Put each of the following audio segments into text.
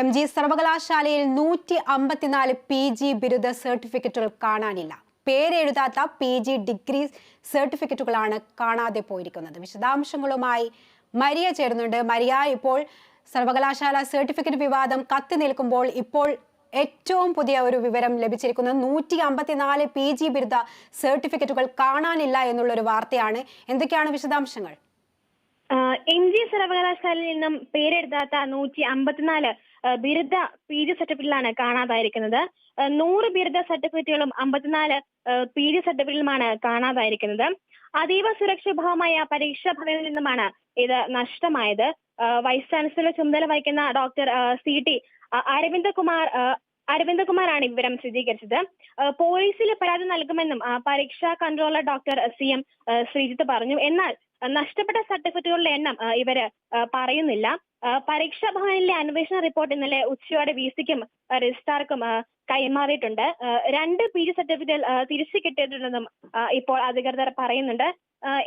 MG സർവകലാശാലയിൽ 154 PG ബിരുദ സർട്ടിഫിക്കറ്റുകൾ കാണാനില്ല. പേരെഴുതാത്ത PG ഡിഗ്രി സർട്ടിഫിക്കറ്റുകളാണ് കാണാതെ പോയിരിക്കുന്നത്. വിശദാംശങ്ങളുമായി മരിയ ചേരുന്നുണ്ട്. മരിയ, ഇപ്പോൾ സർവകലാശാല സർട്ടിഫിക്കറ്റ് വിവാദം കത്തി നിൽക്കുമ്പോൾ ഇപ്പോൾ ഏറ്റവും പുതിയ ഒരു വിവരം ലഭിച്ചിരിക്കുന്നത് 154 PG ബിരുദ സർട്ടിഫിക്കറ്റുകൾ കാണാനില്ല എന്നുള്ളൊരു വാർത്തയാണ്. എന്തൊക്കെയാണ് വിശദാംശങ്ങൾ? MG സർവകലാശാലയിൽ നിന്നും പേരെഴുതാത്ത 154 ബിരുദ PG സർട്ടിഫിക്കറ്റിലാണ് കാണാതായിരിക്കുന്നത്. 100 ബിരുദ സർട്ടിഫിക്കറ്റുകളും 54 PG സർട്ടിഫിക്കറ്റുകളുമാണ് കാണാതായിരിക്കുന്നത്. അതീവ സുരക്ഷാഭാവമായ പരീക്ഷാ ഭവനിൽ നിന്നുമാണ് ഇത് നഷ്ടമായത്. വൈസ് ചാൻസലർ ചുമതല വഹിക്കുന്ന ഡോക്ടർ CT അരവിന്ദകുമാറാണ് വിവരം സ്ഥിരീകരിച്ചത്. പോലീസിൽ പരാതി നൽകുമെന്നും പരീക്ഷാ കൺട്രോളർ ഡോക്ടർ CM ശ്രീജിത്ത് പറഞ്ഞു. എന്നാൽ നഷ്ടപ്പെട്ട സർട്ടിഫിക്കറ്റുകളുടെ എണ്ണം ഇവര് പറയുന്നില്ല. പരീക്ഷാ ഭവനിലെ അന്വേഷണ റിപ്പോർട്ട് ഇന്നലെ ഉച്ചയോടെ VC-ക്കും രജിസ്ട്രാർക്കും കൈമാറിയിട്ടുണ്ട്. 2 PG സർട്ടിഫിക്കറ്റുകൾ തിരിച്ചു കിട്ടിയിട്ടുണ്ടെന്നും ഇപ്പോൾ അധികൃതർ പറയുന്നുണ്ട്.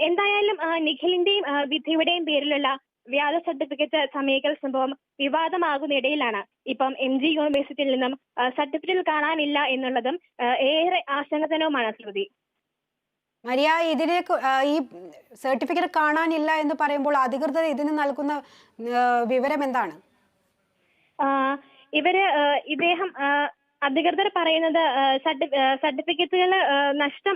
എന്തായാലും നിഖിലിന്റെയും വിധിയുടെയും പേരിലുള്ള വ്യാജ സർട്ടിഫിക്കറ്റ് സമീകരണ സംഭവം വിവാദമാകുന്നിടയിലാണ് ഇപ്പം MG യൂണിവേഴ്സിറ്റിയിൽ നിന്നും സർട്ടിഫിക്കറ്റ് കാണാനില്ല എന്നുള്ളതും ഏറെ ആശങ്കജനകമാണ്. ശ്രുതി, മരിയ, ഈ സർട്ടിഫിക്കറ്റ് കാണാനില്ല എന്ന് പറയുമ്പോൾ അധികൃതർ ഇതിന് നൽകുന്ന വിവരം എന്താണ്? അധികൃതർ പറയുന്നത് സർട്ടിഫിക്കറ്റുകൾ നഷ്ടം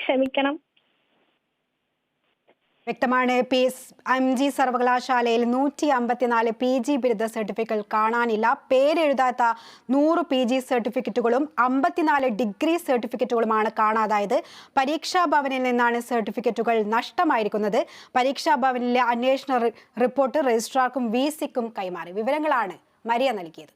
ക്ഷമിക്കണം വ്യക്തമാണ്. MG സർവകലാശാലയിൽ 154 PG ബിരുദ സർട്ടിഫിക്കറ്റ് കാണാനില്ല. പേരെഴുതാത്ത 100 PG സർട്ടിഫിക്കറ്റുകളും 54 ഡിഗ്രി സർട്ടിഫിക്കറ്റുകളുമാണ് കാണാതായത്. പരീക്ഷാ ഭവനിൽ നിന്നാണ് സർട്ടിഫിക്കറ്റുകൾ നഷ്ടമായിരിക്കുന്നത്. പരീക്ഷാ ഭവനിലെ അന്വേഷണ റിപ്പോർട്ട് രജിസ്ട്രാർക്കും VC-ക്കും കൈമാറി. വിവരങ്ങളാണ് മരിയ നൽകിയത്.